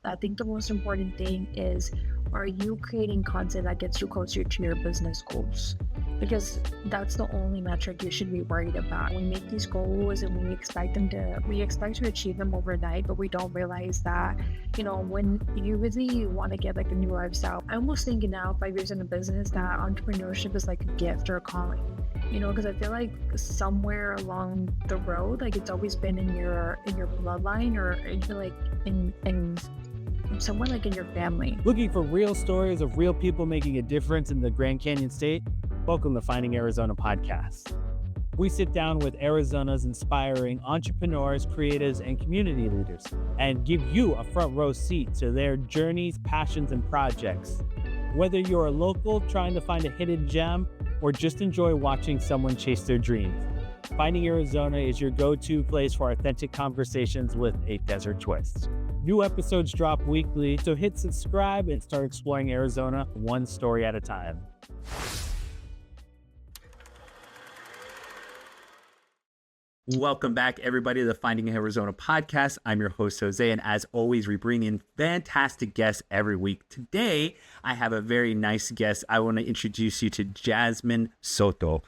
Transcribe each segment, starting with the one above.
I think the most important thing is, are you creating content that gets you closer to your business goals? Because that's the only metric you should be worried about. We make these goals and we expect to achieve them overnight, but we don't realize that, when you really want to get like a new lifestyle. I almost think now, 5 years in the business, that entrepreneurship is like a gift or a calling. Because I feel like somewhere along the road, like it's always been in your bloodline, or like in somewhere like in your family. Looking for real stories of real people making a difference in the Grand Canyon State? Welcome to Finding Arizona podcast. We sit down with Arizona's inspiring entrepreneurs, creators, and community leaders and give you a front row seat to their journeys, passions, and projects. Whether you're a local trying to find a hidden gem or just enjoy watching someone chase their dreams, Finding Arizona is your go-to place for authentic conversations with a desert twist. New episodes drop weekly, so hit subscribe and start exploring Arizona one story at a time. Welcome back, everybody, to the Finding Arizona podcast. I'm your host, Jose, and as always, we bring in fantastic guests every week. Today, I have a very nice guest. I want to introduce you to Jasmine Soto.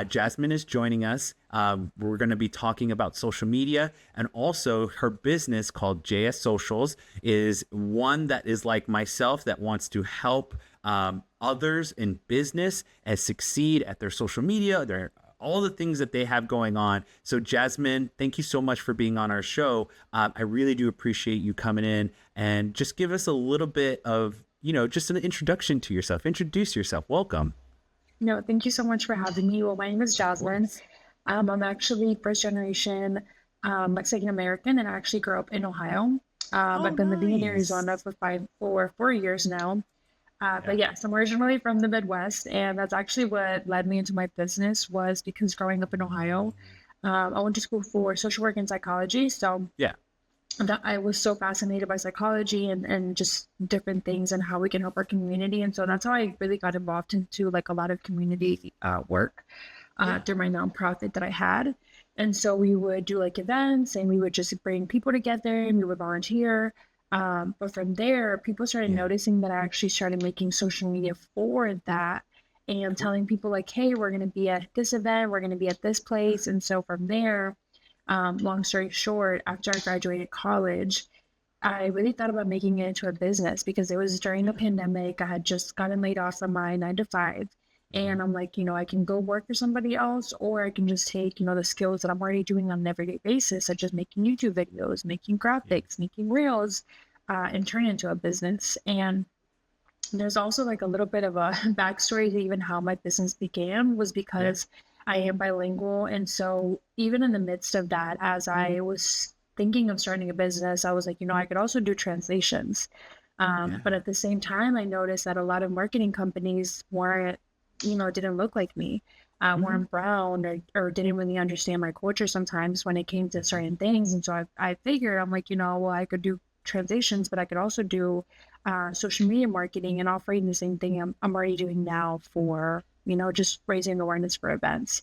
Jasmine is joining us. We're going to be talking about social media, and also her business called JS Socials is one that is like myself, that wants to help others in business and succeed at their social media, all the things that they have going on. So Jasmine, thank you so much for being on our show. I really do appreciate you coming in, and just give us a little bit of, just an introduction to yourself. Introduce yourself. Welcome. No, thank you so much for having me. Well, my name is Jasmine. I'm actually first generation Mexican American, and I actually grew up in Ohio. I've been living in Arizona for 4 years now. But yes, I'm originally from the Midwest, and that's actually what led me into my business, was because growing up in Ohio, I went to school for social work and psychology. So I was so fascinated by psychology and just different things and how we can help our community. And so that's how I really got involved into like a lot of community work through my nonprofit that I had. And so we would do like events, and we would just bring people together, and we would volunteer. But from there, people started noticing that I actually started making social media for that, and telling people like, hey, we're going to be at this event, we're going to be at this place. And so from there, long story short, after I graduated college, I really thought about making it into a business, because it was during the pandemic. I had just gotten laid off from my 9-to-5. And I'm like, I can go work for somebody else, or I can just take, the skills that I'm already doing on an everyday basis, such as making YouTube videos, making graphics, making reels, and turn it into a business. And there's also like a little bit of a backstory to even how my business began, was because I am bilingual. And so even in the midst of that, as I was thinking of starting a business, I was like, I could also do translations. But at the same time, I noticed that a lot of marketing companies didn't look like me, weren't brown, or didn't really understand my culture sometimes when it came to certain things. And so I figured, I'm like, well, I could do translations, but I could also do social media marketing and offering the same thing I'm already doing now for, just raising awareness for events.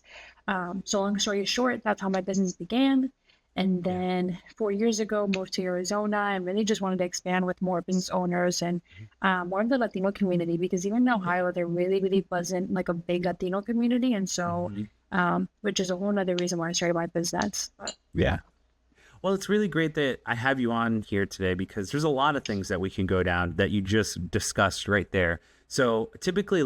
So long story short, that's how my business began. And then 4 years ago, moved to Arizona, and really just wanted to expand with more business owners and more of the Latino community, because even in Ohio, there really, really wasn't like a big Latino community. And so, which is a whole other reason why I started my business. Yeah. Well, it's really great that I have you on here today, because there's a lot of things that we can go down that you just discussed right there. So typically,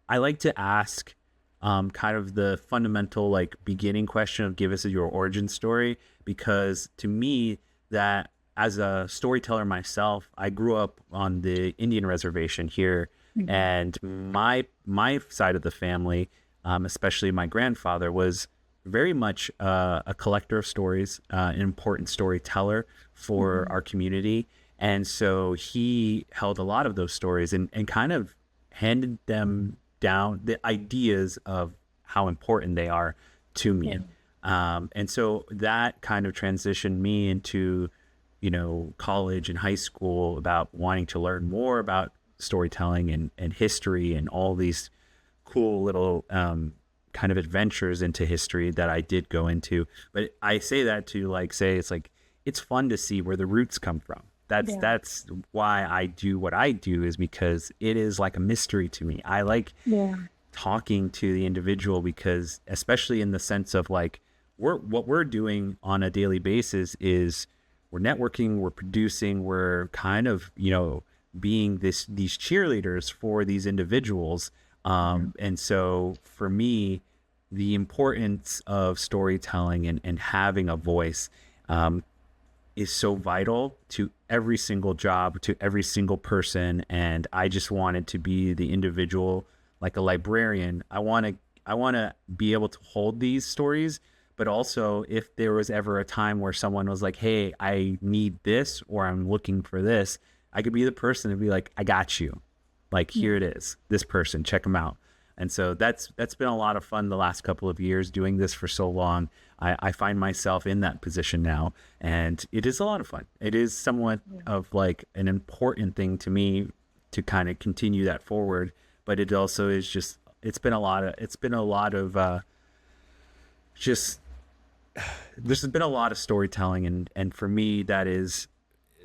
I like to ask kind of the fundamental beginning question of, give us your origin story, because to me, that as a storyteller myself, I grew up on the Indian reservation here, and my side of the family, especially my grandfather, was very much a collector of stories, an important storyteller for our community. And so he held a lot of those stories and kind of handed them down, the ideas of how important they are to me. And so that kind of transitioned me into, college and high school, about wanting to learn more about storytelling and history and all these cool little kind of adventures into history that I did go into. But I say that to say it's fun to see where the roots come from. Yeah. that's why I do what I do, is because it is like a mystery to me. I like Yeah. talking to the individual, because especially in the sense of like, what we're doing on a daily basis is we're networking, we're producing, we're kind of, being these cheerleaders for these individuals. And so for me, the importance of storytelling and having a voice is so vital to every single job, to every single person. And I just wanted to be the individual, like a librarian. I want to be able to hold these stories, but also if there was ever a time where someone was like, "Hey, I need this," or "I'm looking for this," I could be the person to be like, "I got you. Like, here it is. This person, check them out." And so that's been a lot of fun the last couple of years doing this for so long. I find myself in that position now, and it is a lot of fun. It is somewhat of like an important thing to me to kind of continue that forward, but it also is just, just there's been a lot of storytelling, and for me that is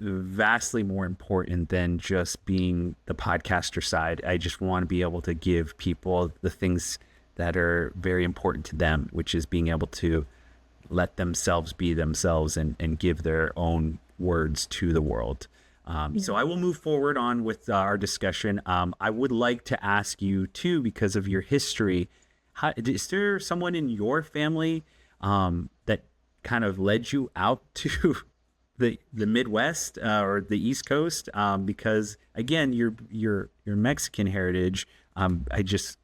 vastly more important than just being the podcaster side. I just want to be able to give people the things that are very important to them, which is being able to let themselves be themselves and give their own words to the world. So I will move forward on with our discussion. I would like to ask you too, because of your history, is there someone in your family that kind of led you out to the Midwest or the East Coast? Because again, your Mexican heritage. I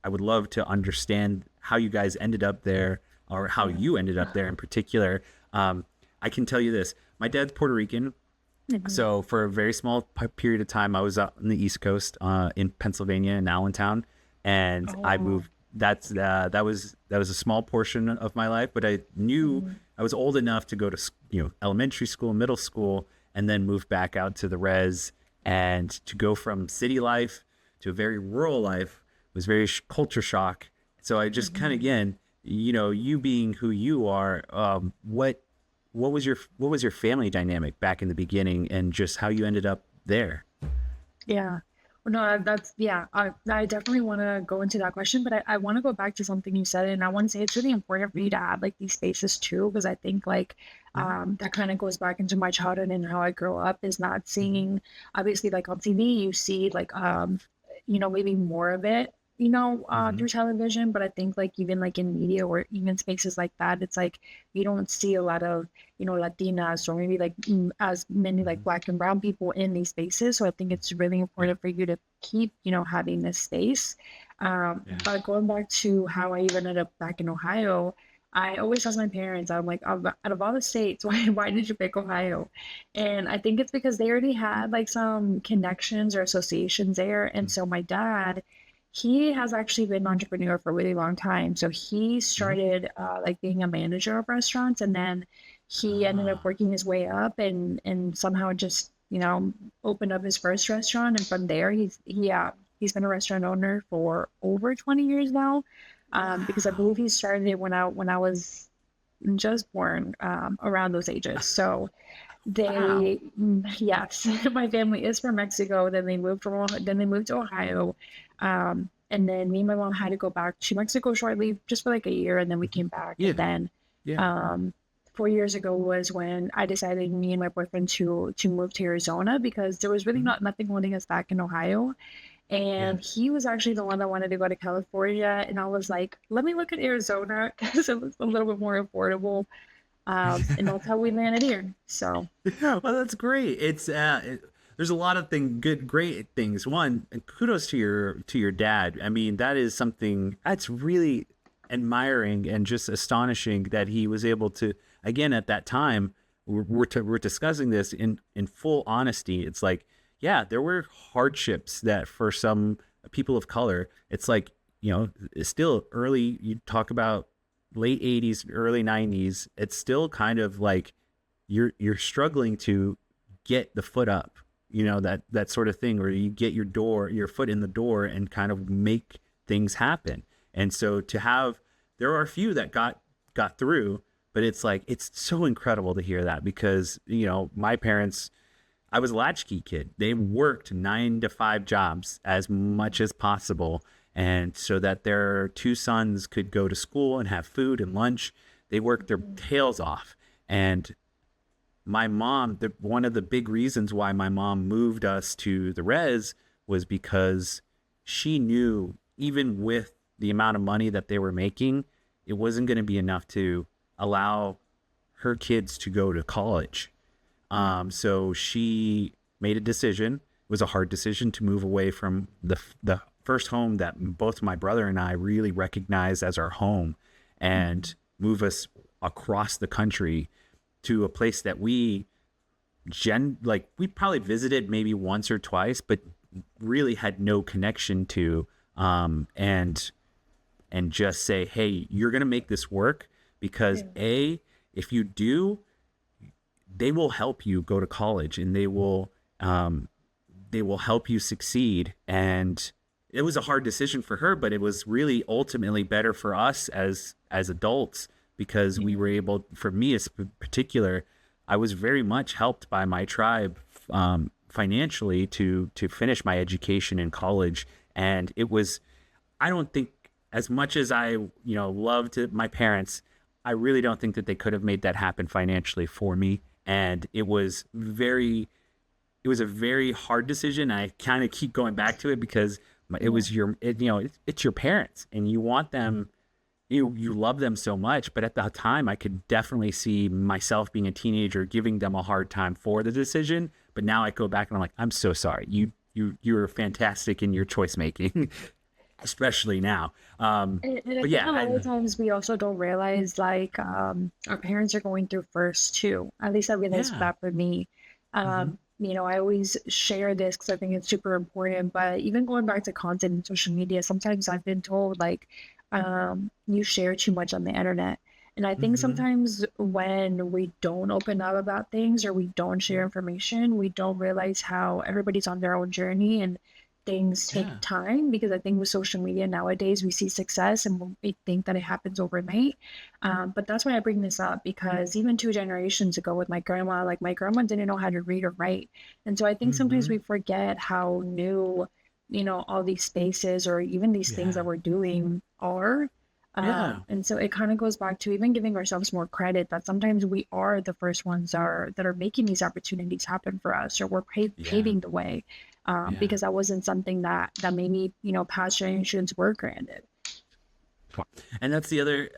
would love to understand how you guys ended up there, or how you ended up there in particular. I can tell you this: my dad's Puerto Rican. So for a very small period of time, I was out on the East Coast, in Pennsylvania, in Allentown, and I moved. That was a small portion of my life, but I knew I was old enough to go to elementary school, middle school, and then move back out to the res, and to go from city life to a very rural life was very culture shock. So I just kind of, again, you being who you are, what was your family dynamic back in the beginning, and just how you ended up there? Yeah. Well, no, that's, yeah, I definitely want to go into that question, but I want to go back to something you said, and I want to say it's really important for you to have like these spaces too, because I think like that kind of goes back into my childhood and how I grew up, is not seeing, obviously, like on TV, you see like maybe more of it, through television, but I think like even like in media or even spaces like that, it's like you don't see a lot of Latinas, or maybe like as many like Black and brown people in these spaces. So I think it's really important for you to keep having this space. But going back to how I even ended up back in Ohio, I always ask my parents, I'm like, out of all the states, why did you pick Ohio? And I think it's because they already had like some connections or associations there. And so my dad, he has actually been an entrepreneur for a really long time. So he started like being a manager of restaurants, and then he ended up working his way up, and somehow just opened up his first restaurant, and from there he's been a restaurant owner for over 20 years now. Because I believe he started it when I was just born, around those ages. So they, yes, my family is from Mexico. Then they moved to Ohio. And then me and my mom had to go back to Mexico shortly, just for like a year, and then we came back. Yeah. And then, Yeah. 4 years ago was when I decided, me and my boyfriend, to move to Arizona, because there was really nothing holding us back in Ohio. And he was actually the one that wanted to go to California, and I was like, let me look at Arizona because it was a little bit more affordable. And that's how we landed here. So Well, that's great. There's a lot of great things. One, kudos to your dad. I mean, that is something that's really admiring and just astonishing that he was able to. Again, at that time, we're discussing this in full honesty. It's like, yeah, there were hardships that for some people of color, it's like, it's still early. You talk about late 80s, early 90s. It's still kind of like you're struggling to get the foot up, that sort of thing, where you get your foot in the door and kind of make things happen. And so there are a few that got through, but it's like, it's so incredible to hear that, because, my parents, I was a latchkey kid. They worked 9 to 5 jobs as much as possible. And so that their 2 sons could go to school and have food and lunch, they worked their tails off. And my mom, one of the big reasons why my mom moved us to the res was because she knew even with the amount of money that they were making, it wasn't going to be enough to allow her kids to go to college. So she made a decision. It was a hard decision to move away from the first home that both my brother and I really recognized as our home, and move us across the country to a place that we probably visited maybe once or twice, but really had no connection to, and just say, hey, you're going to make this work because if you do, they will help you go to college, and they will help you succeed. And it was a hard decision for her, but it was really ultimately better for us as adults, because we were able, for me in particular, I was very much helped by my tribe financially to finish my education in college. And it was, I don't think, as much as I loved my parents, I really don't think that they could have made that happen financially for me. And it was a very hard decision. I kind of keep going back to it because it was it's your parents, and you want them, you love them so much. But at that time, I could definitely see myself being a teenager giving them a hard time for the decision. But now I go back and I'm like, I'm so sorry. You're fantastic in your choice making, especially now. But yeah, a lot of times we also don't realize our parents are going through first too. At least I realized that for me. I always share this because I think it's super important. But even going back to content and social media, sometimes I've been told you share too much on the internet. And I think sometimes when we don't open up about things or we don't share information, we don't realize how everybody's on their own journey and things take time. Because I think with social media nowadays, we see success and we think that it happens overnight. But that's why I bring this up, because even 2 generations ago with my grandma, my grandma didn't know how to read or write. And so I think sometimes we forget how new, all these spaces or even these things that we're doing are. And so it kind of goes back to even giving ourselves more credit that sometimes we are the first ones that are making these opportunities happen for us, or we're paving the way. Because that wasn't something that maybe, past generations were granted. And that's the other,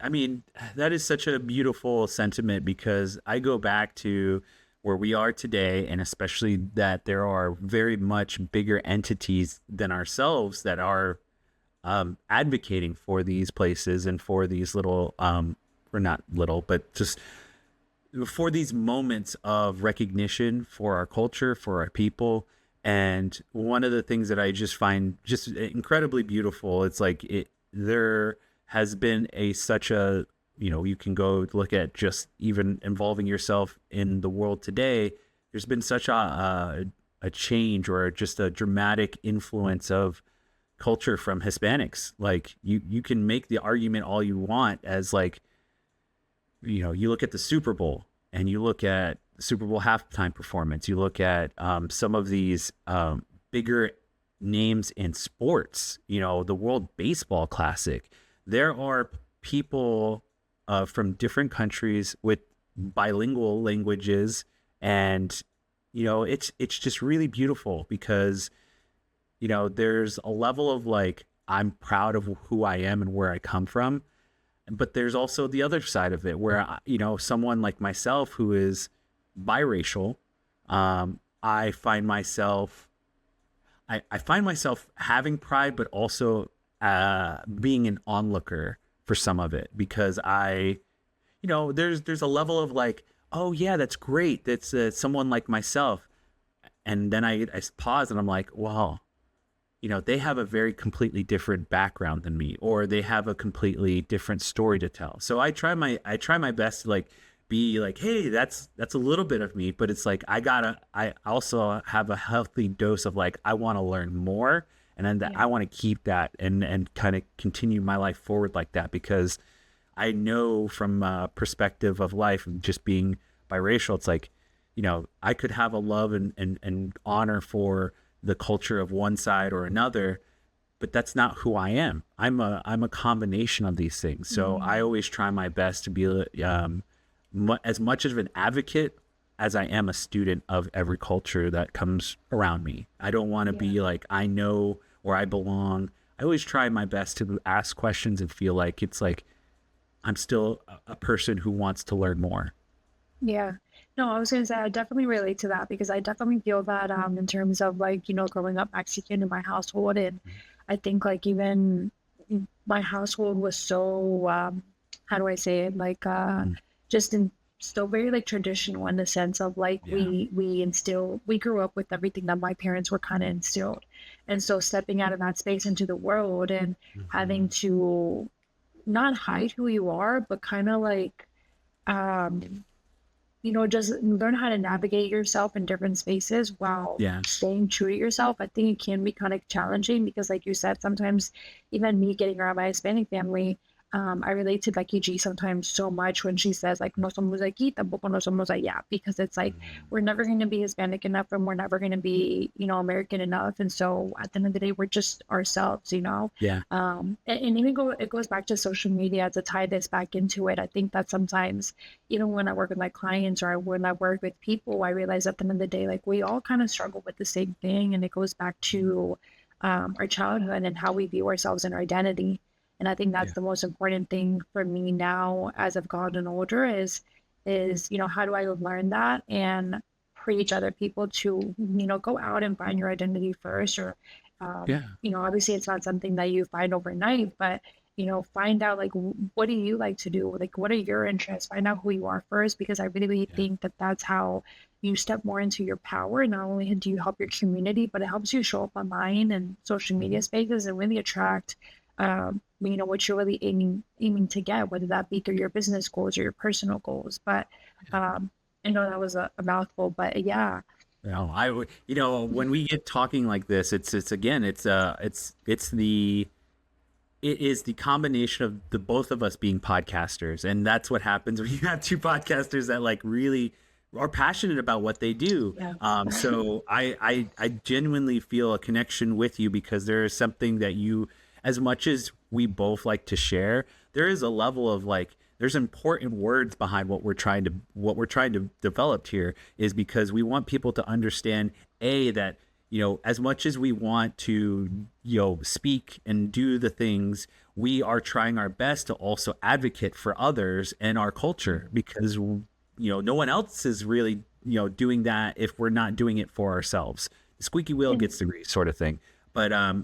that is such a beautiful sentiment, because I go back to where we are today, and especially that there are very much bigger entities than ourselves that are advocating for these places and for these little, or not little, but just for these moments of recognition for our culture, for our people. And one of the things that I just find just incredibly beautiful, it's there has been such a, you can go look at just even involving yourself in the world today. There's been such a change, or just a dramatic influence of culture from Hispanics. You can make the argument all you want as you look at the Super Bowl, and you look at Super Bowl halftime performance. You look at some of these bigger names in sports, the World Baseball Classic. There are people from different countries with bilingual languages, and it's just really beautiful, because there's a level of I'm proud of who I am and where I come from, but there's also the other side of it where someone like myself who is biracial, I find myself having pride, but also being an onlooker for some of it, because there's a level of oh yeah, that's great, that's someone like myself, and then I pause and I'm like, well, they have a very completely different background than me, or they have a completely different story to tell. So I try my best to be hey, that's a little bit of me, but it's I also have a healthy dose of I want to learn more, and then I want to keep that and kind of continue my life forward like that, because I know from a perspective of life, just being biracial, it's I could have a love and honor for the culture of one side or another, but that's not who I am. I'm a combination of these things. So I always try my best to be as much of an advocate as I am a student of every culture that comes around me. I don't want to be like, I know or I belong. I always try my best to ask questions and feel like it's like I'm still a person who wants to learn more. Yeah. No, I was gonna say I definitely relate to that because I definitely feel that in terms of like, growing up Mexican in my household, and I think like even my household was so how do I say it? Like just in still very like traditional in the sense of like we grew up with everything that my parents were kind of instilled. And so stepping out of that space into the world and having to not hide who you are, but kind of like um just learn how to navigate yourself in different spaces while staying true to yourself. I think it can be kind of challenging because, like you said, sometimes even me getting around my Hispanic family, I relate to Becky G sometimes so much when she says, like, no somos aquí, tampoco no somos allá, because it's like we're never going to be Hispanic enough and we're never going to be, American enough. And so at the end of the day, we're just ourselves. Yeah. And even it goes back to social media to tie this back into it. I think that sometimes, even when I work with my clients or when I work with people, I realize at the end of the day, like we all kind of struggle with the same thing. And it goes back to our childhood and how we view ourselves and our identity. And I think that's the most important thing for me now as I've gotten older is, how do I learn that and preach other people to, go out and find your identity first, or, obviously it's not something that you find overnight, but, find out like, what do you like to do? Like, what are your interests? Find out who you are first, because I really think that that's how you step more into your power. Not only do you help your community, but it helps you show up online and social media spaces and really attract what you're really aiming to get, whether that be through your business goals or your personal goals. But I know that was a mouthful, but yeah. No, I would, when we get talking like this, it is the combination of the both of us being podcasters. And that's what happens when you have two podcasters that like really are passionate about what they do. Yeah. So I genuinely feel a connection with you because there is something that you, as much as we both like to share, there is a level of like, there's important words behind what we're trying to develop here, is because we want people to understand that, as much as we want to, speak and do the things, we are trying our best to also advocate for others and our culture, because, no one else is really, doing that if we're not doing it for ourselves. The squeaky wheel gets the grease sort of thing. But, I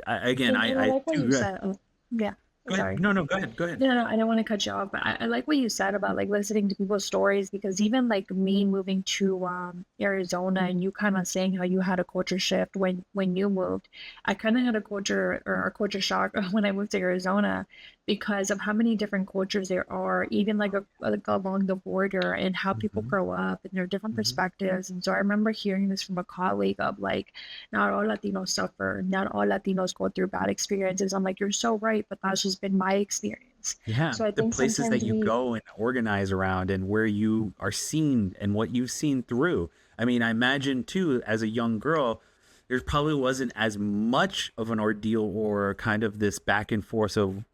like what you said. Yeah. Sorry. No, go ahead. No, I don't want to cut you off, but I like what you said about like listening to people's stories, because even like me moving to Arizona and you kind of saying how you had a culture shift when you moved, I kind of had a culture shock when I moved to Arizona because of how many different cultures there are, even like along the border, and how people grow up and their different perspectives. And so I remember hearing this from a colleague of like, not all Latinos suffer, not all Latinos go through bad experiences. I'm like, you're so right, but that's just been my experience. Yeah. So I think the places that you go and organize around and where you are seen and what you've seen through. I mean, I imagine too, as a young girl, there probably wasn't as much of an ordeal or kind of this back and forth of,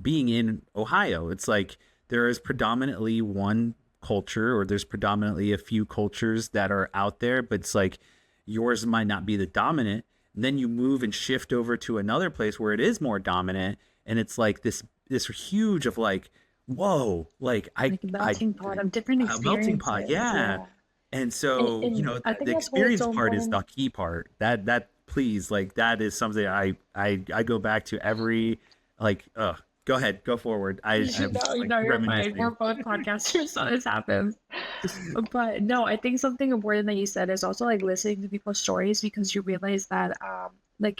being in Ohio. It's like there is predominantly one culture, or there's predominantly a few cultures that are out there, but it's like yours might not be the dominant. And then you move and shift over to another place where it is more dominant. And it's like this huge of like, whoa, like a melting pot of different experiences. A melting pot, yeah. And so, the experience part is the key part. That please, like that is something I go back to every like. Go ahead, go forward. You're fine. We're both podcasters, so this happens. But no, I think something important that you said is also like listening to people's stories, because you realize that not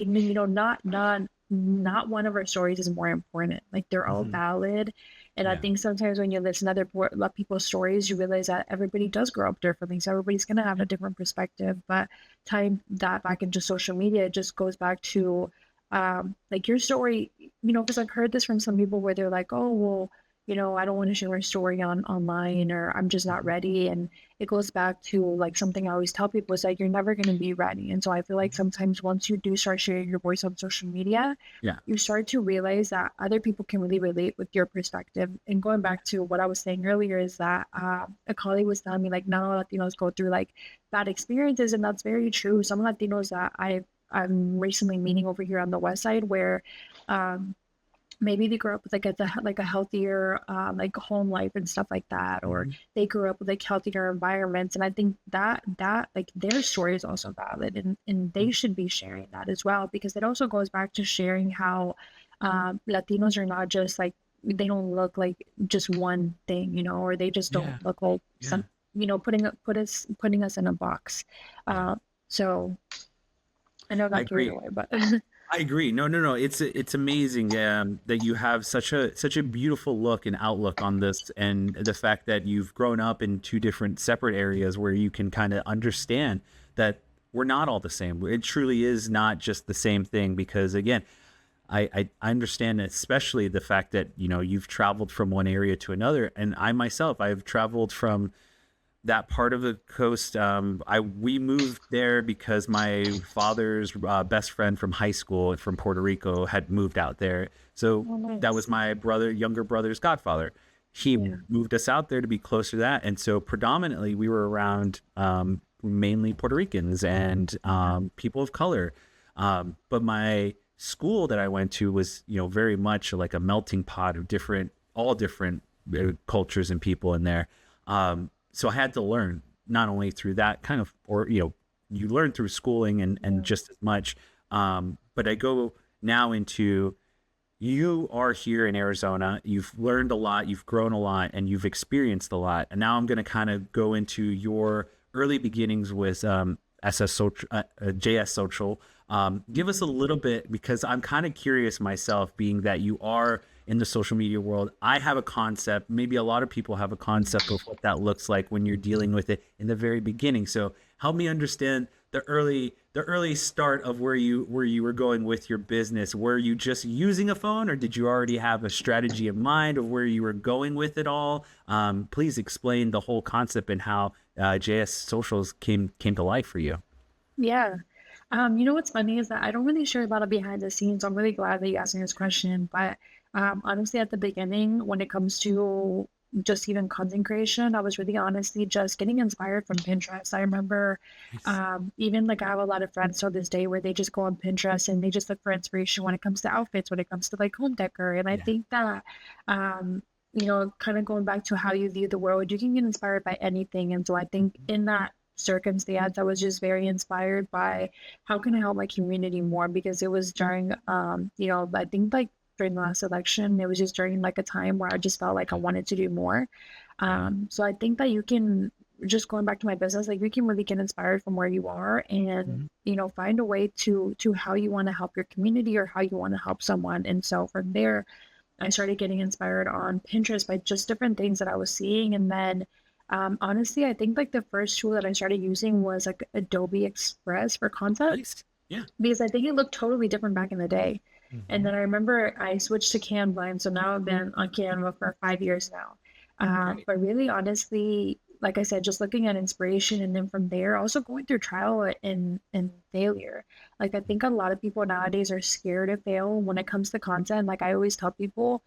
one of our stories is more important. Like they're all valid. And I think sometimes when you listen to other people's stories, you realize that everybody does grow up differently. So everybody's going to have a different perspective. But tying that back into social media, it just goes back to like your story, because I've heard this from some people where they're like, oh, well, I don't want to share my story online, or I'm just not ready. And it goes back to like something I always tell people is like, you're never going to be ready. And so I feel like sometimes once you do start sharing your voice on social media, Yeah. you start to realize that other people can really relate with your perspective. And going back to what I was saying earlier is that a colleague was telling me like not all Latinos go through like bad experiences, and that's very true. Some Latinos that I'm recently meeting over here on the west side where um, maybe they grew up with like a healthier like home life and stuff like that, or Mhm. they grew up with like healthier environments, and I think that like their story is also valid, and they should be sharing that as well, because it also goes back to sharing how Latinos are not just like, they don't look like just one thing, or they just don't Yeah. look like Yeah. some, putting us in a box. Yeah. So I know I I got carried agree. away, but I agree. No, no, no. It's amazing that you have such a beautiful look and outlook on this, and the fact that you've grown up in two different separate areas where you can kind of understand that we're not all the same. It truly is not just the same thing, because again, I understand, especially the fact that you've traveled from one area to another, and I myself I've traveled from that part of the coast. We moved there because my father's best friend from high school from Puerto Rico had moved out there. So oh, that was nice. my younger brother's godfather. He Yeah. moved us out there to be closer to that, and so predominantly we were around mainly Puerto Ricans and people of color. But my school that I went to was, very much like a melting pot of all different cultures and people in there. So I had to learn not only through that kind of, or you learn through schooling and Yeah. just as much. But I go now into, you are here in Arizona. You've learned a lot, you've grown a lot, and you've experienced a lot. And now I'm going to kind of go into your early beginnings with SS Social, JS Social. Give us a little bit, because I'm kind of curious myself, being that you are in the social media world. I have a concept, maybe a lot of people have a concept of what that looks like when you're dealing with it in the very beginning. So help me understand the early start of where you were going with your business. Were you just using a phone, or did you already have a strategy in mind of where you were going with it all? Please explain the whole concept and how JS Socials came to life for you. Yeah. What's funny is that I don't really share a lot of behind the scenes. I'm really glad that you asked me this question. But honestly, at the beginning, when it comes to just even content creation, I was really honestly just getting inspired from Pinterest. I remember Nice. even like I have a lot of friends to this day where they just go on Pinterest and they just look for inspiration when it comes to outfits, when it comes to like home decor. And I Yeah. think that kind of going back to how you view the world, you can get inspired by anything. And so I think in that circumstance, I was just very inspired by how can I help my community more, because it was during I think like during the last election, it was just during like a time where I just felt like I wanted to do more. Yeah. So I think that you can, just going back to my business, like you can really get inspired from where you are, and Mhm. find a way to how you want to help your community or how you want to help someone. And so from there, I started getting inspired on Pinterest by just different things that I was seeing. And then honestly, I think like the first tool that I started using was like Adobe Express for content, Nice. Yeah. because I think it looked totally different back in the day. And Hmm. then I remember I switched to Canva, and so now I've been on Canva for 5 years now. Great. But really, honestly, like I said, just looking at inspiration, and then from there, also going through trial and failure. Like I think a lot of people nowadays are scared to fail when it comes to content. Like I always tell people,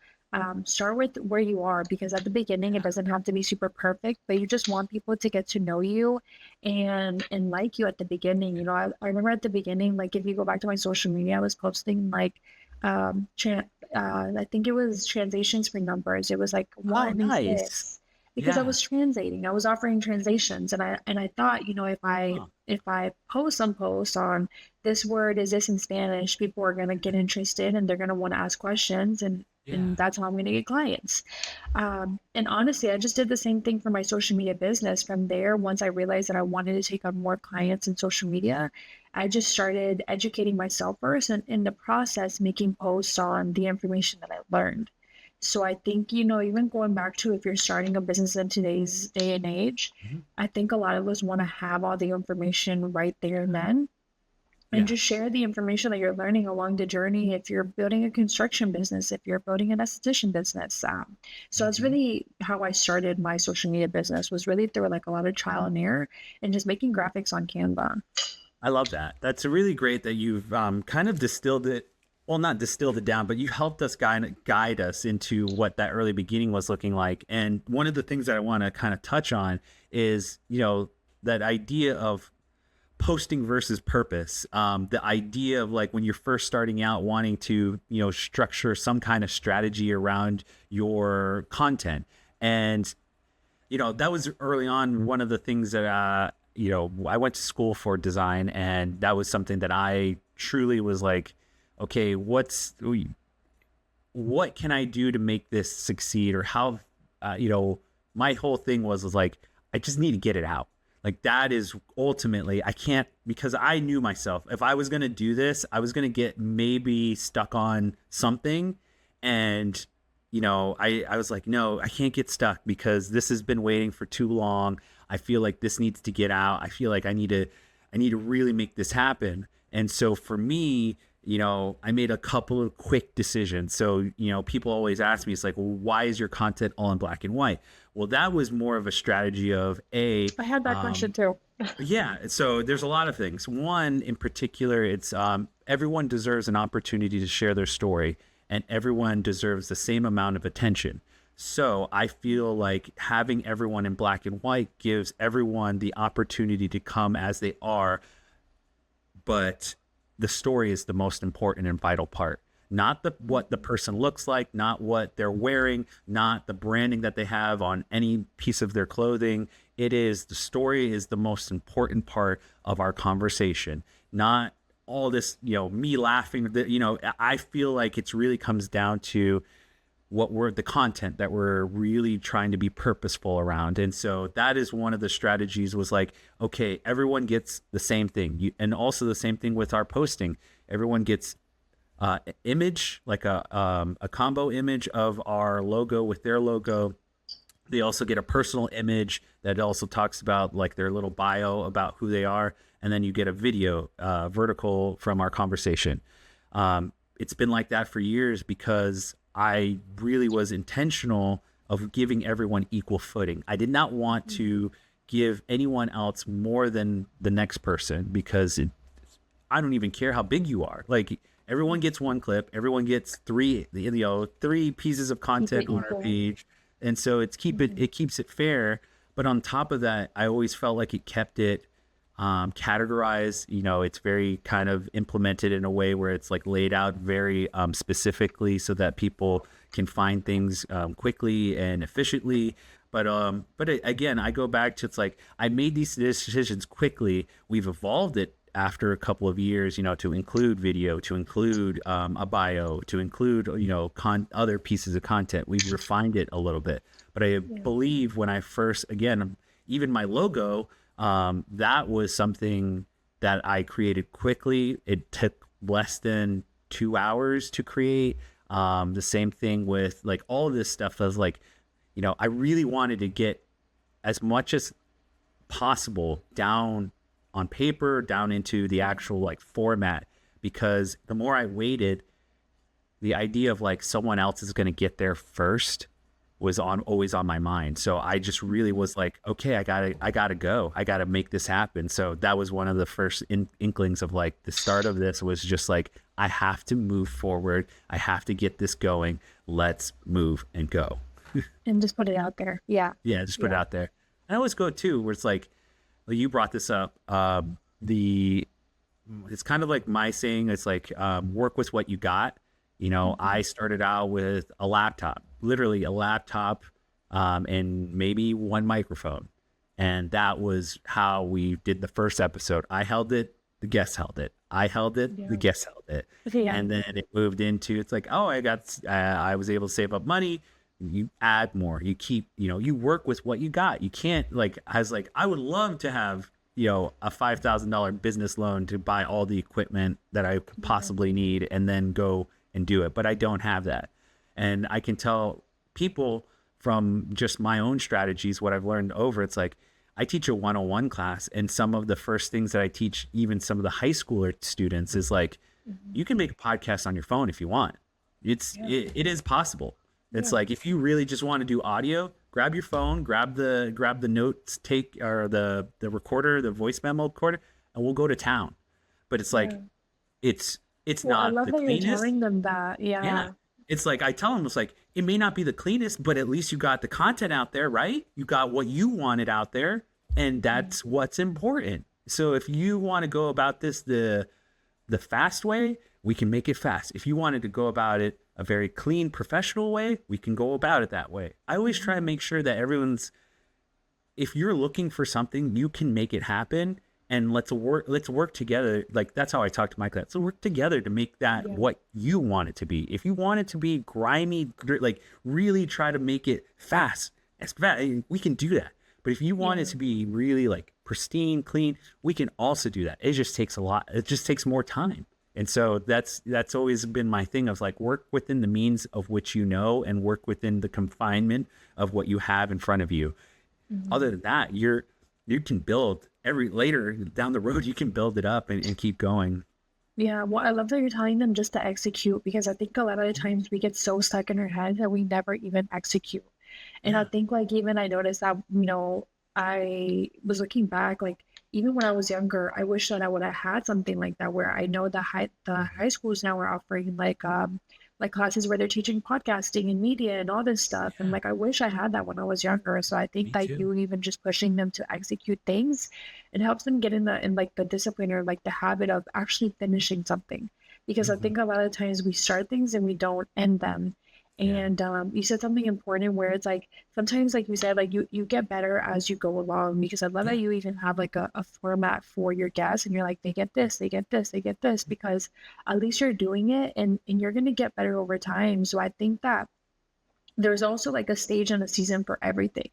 start with where you are, because at the beginning it doesn't have to be super perfect, but you just want people to get to know you and like you at the beginning. I remember at the beginning, like if you go back to my social media, I was posting like I think it was translations for numbers. It was like, Oh, what is nice. this? Because I Yeah. was translating, I was offering translations, and I thought, Huh. if I post some posts on this word is this in Spanish, people are gonna get interested and they're gonna want to ask questions, and Yeah. that's how I'm gonna get clients. And honestly, I just did the same thing for my social media business. From there, once I realized that I wanted to take on more clients in social media, I just started educating myself first, and in the process, making posts on the information that I learned. So I think, even going back to if you're starting a business in today's day and age, Mhm. I think a lot of us want to have all the information right there and then. and just share the information that you're learning along the journey. If you're building a construction business, if you're building an esthetician business, so it's really how I started my social media business, was really through like a lot of trial and error and just making graphics on Canva. I love that. That's really great that you've kind of distilled it. Well, not distilled it down, but you helped us guide us into what that early beginning was looking like. And one of the things that I want to kind of touch on is, that idea of posting versus purpose. The idea of like when you're first starting out wanting to, structure some kind of strategy around your content. And, that was early on one of the things that, I went to school for design, and that was something that I truly was like, okay, what can I do to make this succeed? Or how, my whole thing was like, I just need to get it out. Like that is ultimately, I can't, because I knew myself, if I was going to do this, I was going to get maybe stuck on something. And, I was like, no, I can't get stuck because this has been waiting for too long. I feel like this needs to get out. I feel like I need to really make this happen. And so for me, I made a couple of quick decisions. So, people always ask me, it's like, well, why is your content all in black and white? Well, that was more of a strategy of I had that question too. Yeah. So there's a lot of things. One in particular, it's everyone deserves an opportunity to share their story, and everyone deserves the same amount of attention. So I feel like having everyone in black and white gives everyone the opportunity to come as they are, but the story is the most important and vital part. Not what the person looks like, not what they're wearing, not the branding that they have on any piece of their clothing. The story is the most important part of our conversation, not all this, me laughing. I feel like it really comes down to the content that we're really trying to be purposeful around. And so that is one of the strategies, was like, okay, everyone gets the same thing. And also the same thing with our posting. Everyone gets image, like a combo image of our logo with their logo. They also get a personal image that also talks about like their little bio about who they are. And then you get a video vertical from our conversation. It's been like that for years because I really was intentional of giving everyone equal footing. I did not want to give anyone else more than the next person, because I don't even care how big you are. Like everyone gets one clip, everyone gets three pieces of content on our page. And so it keeps it fair. But on top of that, I always felt like it kept it categorized. It's very kind of implemented in a way where it's like laid out very specifically so that people can find things quickly and efficiently. But again, I go back to, it's like I made these decisions quickly. We've evolved it after a couple of years, to include video, to include a bio, to include, other pieces of content. We've refined it a little bit. But I believe when I first, again, even my logo, that was something that I created quickly. It took less than 2 hours to create. The same thing with like all of this stuff. I was like, I really wanted to get as much as possible down on paper, down into the actual like format, because the more I waited, the idea of like someone else is going to get there first was always on my mind. So I just really was like, okay, I gotta go. I gotta make this happen. So that was one of the first inklings of like the start of this, was just like, I have to move forward. I have to get this going. Let's move and go. And just put it out there. Yeah. Yeah. Just put it out there. I always go too, where it's like, well, you brought this up. It's kind of like my saying, it's like, work with what you got. I started out with a laptop, literally a laptop, and maybe one microphone. And that was how we did the first episode. I held it, the guest held it. I held it, the guest held it. Yeah. And then it moved into, it's like, oh, I was able to save up money. You add more, you keep, you work with what you got. You can't I would love to have, a $5,000 business loan to buy all the equipment that I could possibly need and then go and do it. But I don't have that. And I can tell people from just my own strategies, what I've learned over, it's like, I teach a 101 class, and some of the first things that I teach, even some of the high schooler students, is like, you can make a podcast on your phone if you want. It is possible. It's like, if you really just want to do audio, grab your phone, grab the notes, or the recorder, the voice memo recorder, and we'll go to town. But it's like, it's Well, I not love the that you're cleanest. telling them that. Yeah. Yeah. It's like, I tell them, it's like, it may not be the cleanest, but at least you got the content out there, right? You got what you wanted out there, and that's what's important. So if you want to go about this the fast way, we can make it fast. If you wanted to go about it a very clean, professional way, we can go about it that way. I always try to make sure that if you're looking for something, you can make it happen. And let's work together. Like, that's how I talk to my clients. Let's work together to make that what you want it to be. If you want it to be grimy, like, really try to make it fast. We can do that. But if you want it to be really like pristine, clean, we can also do that. It just takes a lot. It just takes more time. And so that's always been my thing of like, work within the means of which you know, and work within the confinement of what you have in front of you. Other than that, you can build later down the road, you can build it up and keep going. Yeah, well, I love that you're telling them just to execute, because I think a lot of the times we get so stuck in our head that we never even execute. And I think, like, even I noticed that, I was looking back, like, even when I was younger, I wish that I would have had something like that, where I know the high schools now are offering like classes where they're teaching podcasting and media and all this stuff. And like, I wish I had that when I was younger. So I think that you even just pushing them to execute things, it helps them get in like the discipline, or like the habit of actually finishing something. Because I think a lot of times we start things and we don't end them. And you said something important, where it's like, sometimes, like you said, like you get better as you go along, because I love that you even have like a format for your guests, and you're like, they get this, they get this, they get this, because at least you're doing it, and you're going to get better over time. So I think that there's also like a stage and a season for everything.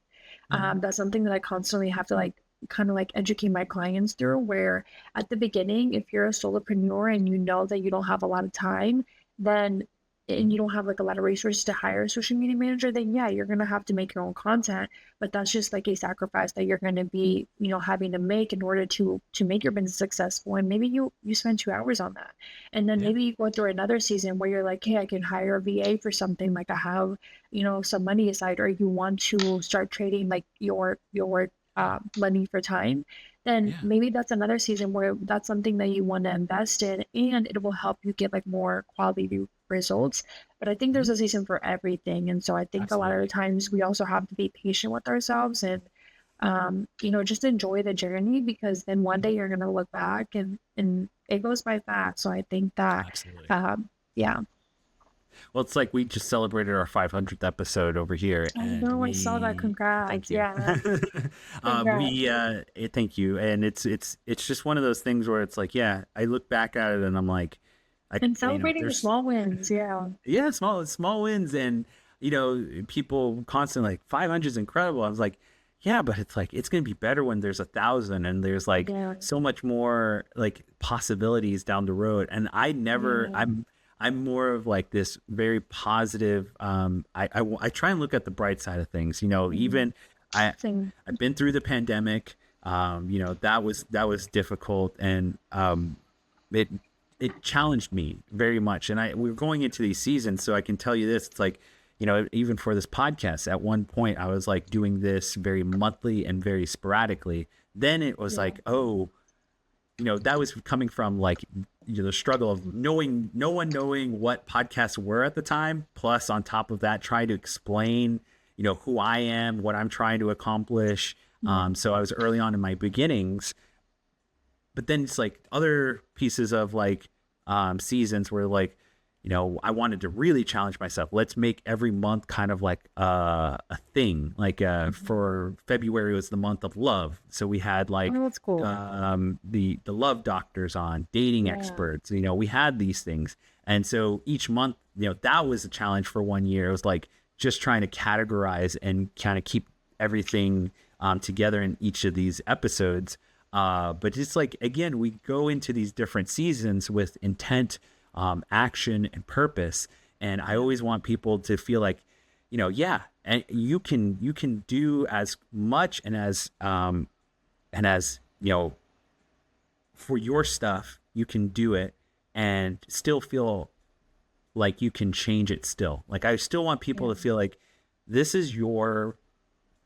That's something that I constantly have to like kind of like educate my clients through, where at the beginning, if you're a solopreneur and you know that you don't have a lot of time, then and you don't have like a lot of resources to hire a social media manager, then yeah, you're going to have to make your own content. But that's just like a sacrifice that you're going to be, having to make in order to make your business successful. And maybe you spend 2 hours on that. And then maybe you go through another season where you're like, hey, I can hire a VA for something, like I have, some money aside, or you want to start trading like your money for time. Then maybe that's another season where that's something that you want to invest in, and it will help you get like more quality results. But I think there's a season for everything. And so I think a lot of the times we also have to be patient with ourselves, and just enjoy the journey, because then one day you're going to look back and it goes by fast. So I think that yeah. Well, it's like we just celebrated our 500th episode over here. I know, I saw that. Congrats. Yeah. Thank you. And it's just one of those things where it's like, I look back at it and I'm like, and celebrating the small wins. Yeah, small wins. And people constantly like, 500 is incredible. I was like, yeah, but it's like, it's going to be better when there's 1,000, and there's like so much more like possibilities down the road. And I'm more of like this very positive. I try and look at the bright side of things. Even I've been through the pandemic. That was difficult, and it challenged me very much. And we're going into these seasons, so I can tell you this. It's like, even for this podcast, at one point I was like doing this very monthly and very sporadically. Then it was like, that was coming from like, the struggle of no one knowing what podcasts were at the time. Plus, on top of that, trying to explain, who I am, what I'm trying to accomplish. So I was early on in my beginnings, but then it's like other pieces of like seasons where like, I wanted to really challenge myself. Let's make every month kind of like a thing. Like for February was the month of love, so we had like that's cool. The love doctors on, dating experts. We had these things, and so each month, that was a challenge for 1 year. It was like just trying to categorize and kind of keep everything together in each of these episodes. But it's like, again, we go into these different seasons with intent, action, and purpose. And I always want people to feel like, yeah, and you can do as much and as for your stuff, you can do it and still feel like you can change it still. Like I still want people Yeah. to feel like this is your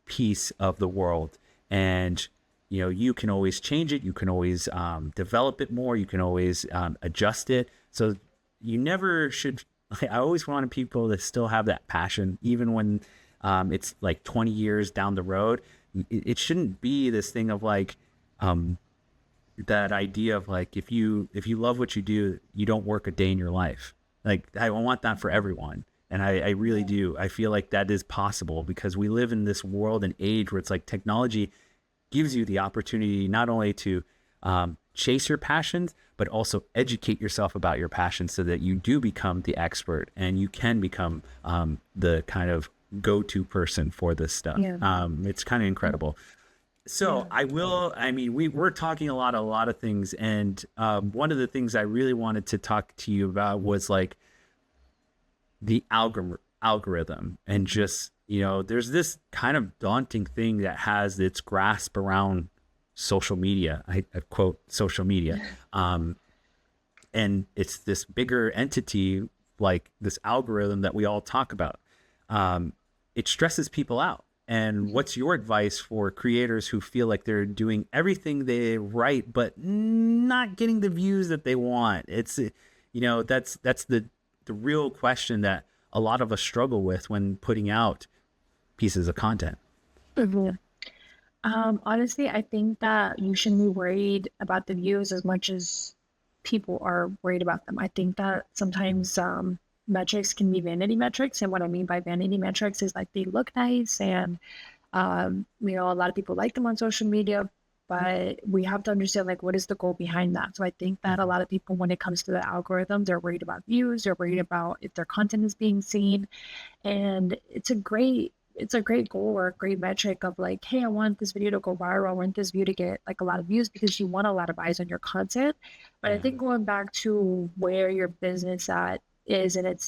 piece of the world, and you can always change it, you can always develop it more, you can always adjust it. So you never should I always wanted people to still have that passion even when it's like 20 years down the road. It shouldn't be this thing of like that idea of like if you love what you do, you don't work a day in your life. Like I want that for everyone. And I really do. I feel like that is possible because we live in this world and age where it's like technology gives you the opportunity not only to chase your passions, but also educate yourself about your passions so that you do become the expert and you can become the kind of go-to person for this stuff. Yeah. It's kind of incredible. So we're talking a lot of things. And one of the things I really wanted to talk to you about was like the algorithm and just, there's this kind of daunting thing that has its grasp around social media. I quote social media. And it's this bigger entity, like this algorithm that we all talk about. It stresses people out. And what's your advice for creators who feel like they're doing everything they right, but not getting the views that they want? It's, that's the real question that a lot of us struggle with when putting out pieces of content. Mhm. Honestly, I think that you shouldn't be worried about the views as much as people are worried about them. I think that sometimes metrics can be vanity metrics. And what I mean by vanity metrics is like they look nice and, a lot of people like them on social media, but we have to understand like what is the goal behind that. So I think that a lot of people, when it comes to the algorithm, they're worried about views, they're worried about if their content is being seen. And it's a great goal or a great metric of like, hey, I want this video to go viral. I want this video to get like a lot of views because you want a lot of eyes on your content. But I Yeah. think going back to where your business at is in its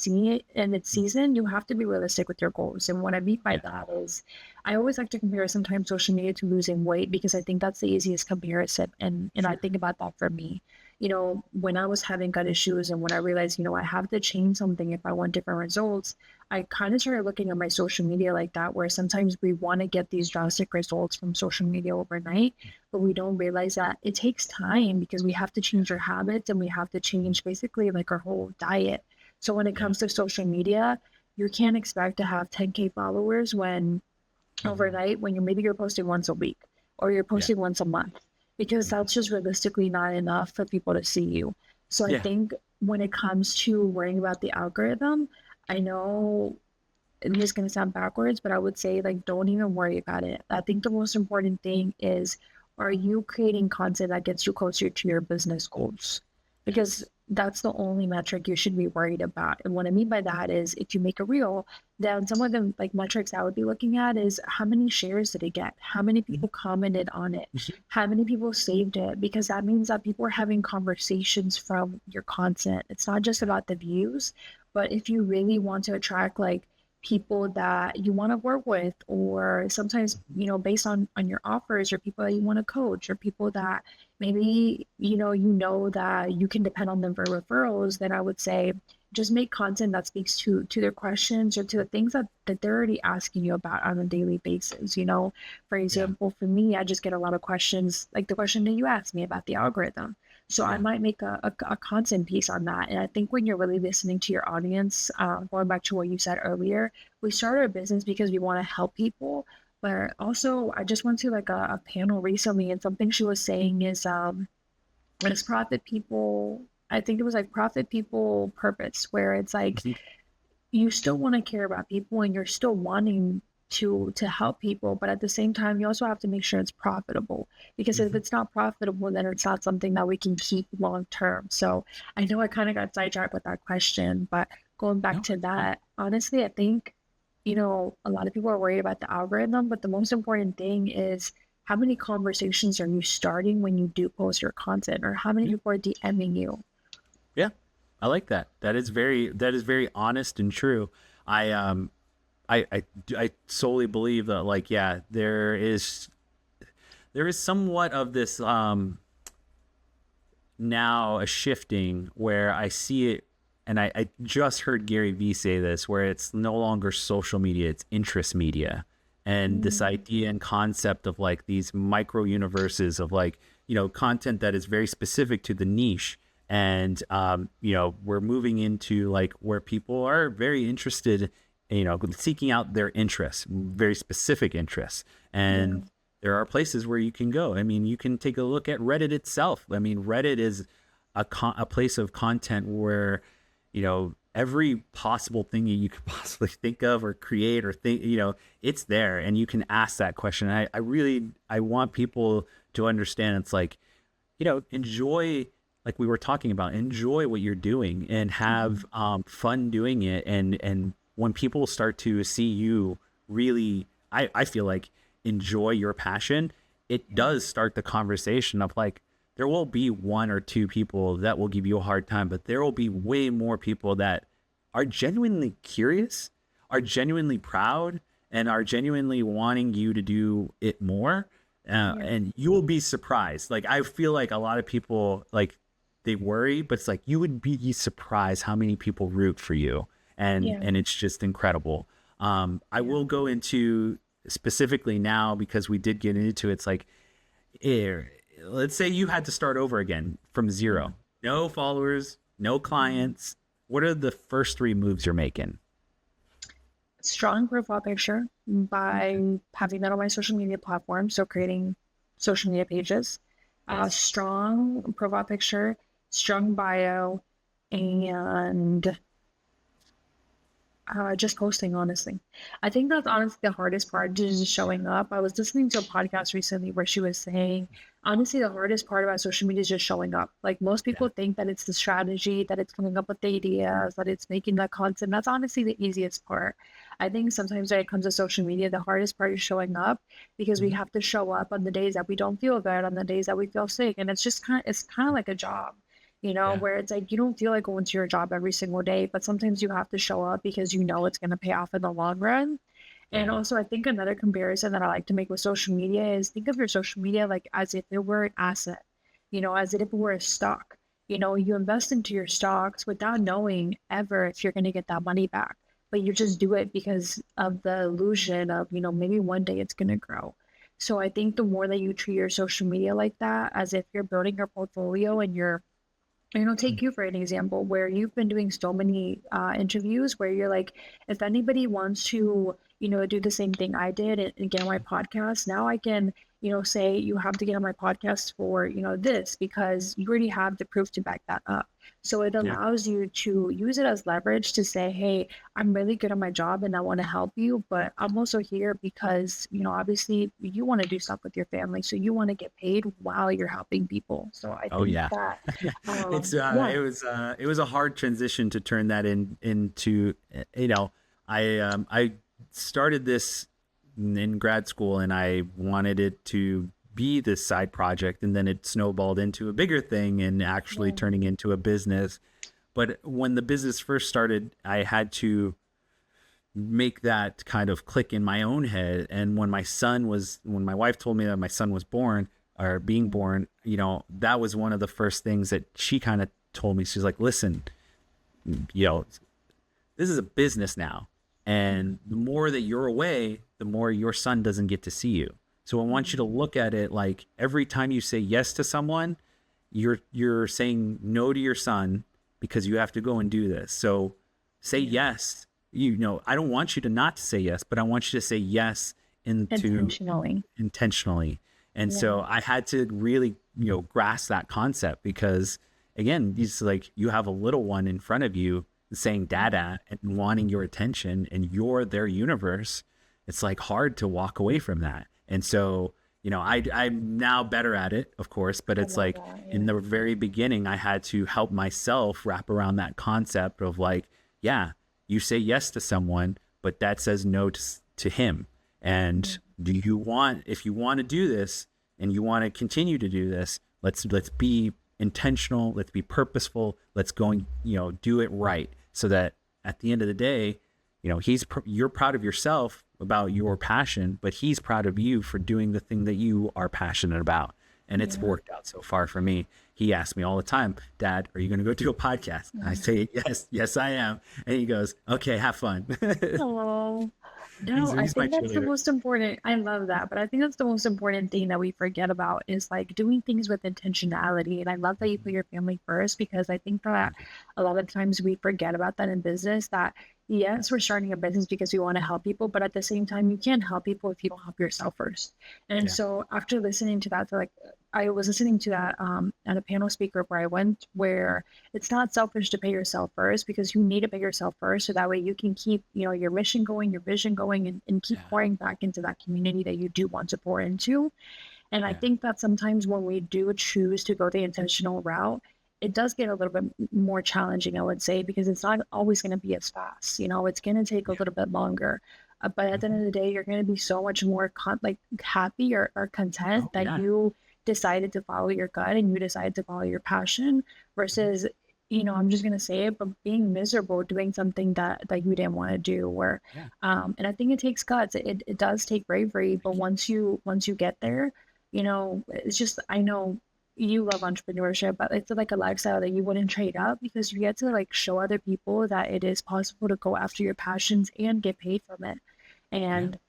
season, you have to be realistic with your goals. And what I mean by that is I always like to compare sometimes social media to losing weight because I think that's the easiest comparison. And I think about that for me. When I was having gut issues and when I realized, I have to change something if I want different results, I kind of started looking at my social media like that, where sometimes we want to get these drastic results from social media overnight, but we don't realize that it takes time because we have to change our habits and we have to change basically like our whole diet. So when it comes to social media, you can't expect to have 10K followers when overnight when you're posting once a week or you're Yeah. posting once a month because that's just realistically not enough for people to see you. So I Yeah. think when it comes to worrying about the algorithm, I know this is going to sound backwards, but I would say like don't even worry about it. I think the most important thing is, are you creating content that gets you closer to your business goals? Because that's the only metric you should be worried about. And what I mean by that is if you make a reel, then some of the like metrics I would be looking at is how many shares did it get? How many people commented on it? How many people saved it? Because that means that people are having conversations from your content. It's not just about the views, but if you really want to attract like people that you want to work with, or sometimes based on your offers, or people that you want to coach, or people that maybe you know that you can depend on them for referrals, then I would say just make content that speaks to their questions or to the things that they're already asking you about on a daily basis. For Yeah. example, for me, I just get a lot of questions like the question that you asked me about the algorithm. So I Yeah. might make a content piece on that. And I think when you're really listening to your audience, going back to what you said earlier, we started a business because we want to help people. But also, I just went to like a panel recently, and something she was saying is when it's profit people, I think it was like profit people purpose, where it's like you still want to care about people and you're still wanting to help people, but at the same time you also have to make sure it's profitable, because if it's not profitable, then it's not something that we can keep long term. So I know I kind of got sidetracked with that question, but going back No. to that, honestly, I think a lot of people are worried about the algorithm, but the most important thing is how many conversations are you starting when you do post your content, or how many people are DMing you. Yeah. I like that. That is very honest and true. I I solely believe that, like, yeah, there is somewhat of this now a shifting where I see it, and I just heard Gary Vee say this, where it's no longer social media, it's interest media. And this idea and concept of like these micro universes of like, content that is very specific to the niche. And, we're moving into like where people are very interested, seeking out their interests, very specific interests. And there are places where you can go. I mean, you can take a look at Reddit itself. I mean, Reddit is a place of content where, every possible thing you could possibly think of or create or think, it's there, and you can ask that question. I want people to understand it's like, enjoy, like we were talking about, enjoy what you're doing and have fun doing it. And when people start to see you really, I feel like, enjoy your passion, it does start the conversation of like, there will be one or two people that will give you a hard time, but there will be way more people that are genuinely curious, are genuinely proud, and are genuinely wanting you to do it more. And you will be surprised. Like, I feel like a lot of people, like, they worry, but it's like, you would be surprised how many people root for you. And it's just incredible. I will go into specifically now, because we did get into it. It's like, let's say you had to start over again from zero, no followers, no clients. What are the first 3 moves you're making? Strong profile picture by having that on my social media platform. So creating social media pages, strong profile picture, strong bio, and just posting, honestly. I think that's honestly the hardest part, just showing up. I was listening to a podcast recently where she was saying, honestly, the hardest part about social media is just showing up. Like, most people think that it's the strategy, that it's coming up with the ideas, that it's making that content. That's honestly the easiest part. I think sometimes when it comes to social media, the hardest part is showing up, because we have to show up on the days that we don't feel good, on the days that we feel sick. And it's kind of like a job. Where it's like, you don't feel like going to your job every single day, but sometimes you have to show up because it's going to pay off in the long run. And also, I think another comparison that I like to make with social media is, think of your social media like as if it were an asset, as if it were a stock. You invest into your stocks without knowing ever if you're going to get that money back, but you just do it because of the illusion of, maybe one day it's going to grow. So I think the more that you treat your social media like that, as if you're building your portfolio, and you're take you for an example, where you've been doing so many interviews where you're like, if anybody wants to, do the same thing I did and get on my podcast, now I can, say you have to get on my podcast for, this, because you already have the proof to back that up. So it allows you to use it as leverage to say, hey, I'm really good at my job and I want to help you, but I'm also here because, obviously you want to do stuff with your family. So you want to get paid while you're helping people. So I think that it was a hard transition to turn that into, I started this in grad school and I wanted it to be this side project, and then it snowballed into a bigger thing and actually turning into a business. But when the business first started, I had to make that kind of click in my own head. And when my wife told me that my son was born, or being born, that was one of the first things that she kind of told me. She's like, listen, this is a business now. And the more that you're away, the more your son doesn't get to see you. So I want you to look at it like, every time you say yes to someone, you're saying no to your son, because you have to go and do this. So say yes. I don't want you to not say yes, but I want you to say yes intentionally. And so I had to really, grasp that concept, because again, it's like, you have a little one in front of you saying dada and wanting your attention, and you're their universe. It's like hard to walk away from that. And so, I'm now better at it, of course, but it's like in the very beginning, I had to help myself wrap around that concept of like, you say yes to someone, but that says no to him. And if you want to do this and you want to continue to do this, let's be intentional. Let's be purposeful. Let's go and, do it right, so that at the end of the day, you're proud of yourself about your passion, but he's proud of you for doing the thing that you are passionate about. And it's worked out so far for me. He asks me all the time, Dad, are you going to go do a podcast? I say, yes, I am. And he goes, okay, have fun. Oh, no, I He's my think that's the cheerleader. most important. I love that, but I think that's the most important thing that we forget about is like doing things with intentionality. And I love that you put your family first because I think that a lot of times we forget about that in business that yes, we're starting a business because we want to help people, but at the same time, you can't help people if you don't help yourself first. And Yeah. so after listening to that, so like I was listening to that at a panel speaker where I went where it's not selfish to pay yourself first because you need to pay yourself first so that way you can keep your mission going, your vision going, and keep pouring back into that community that you do want to pour into. And I think that sometimes when we do choose to go the intentional route, it does get a little bit more challenging, I would say, because it's not always going to be as fast. It's going to take a little bit longer. But at the end of the day, you're going to be so much more happy or content Oh, that yeah. you decided to follow your gut and you decided to follow your passion versus, I'm just going to say it, but being miserable doing something that you didn't want to do. Or, Yeah. and I think it takes guts. It does take bravery, but once you get there, it's just, I know you love entrepreneurship, but it's like a lifestyle that you wouldn't trade up because you get to like show other people that it is possible to go after your passions and get paid from it. And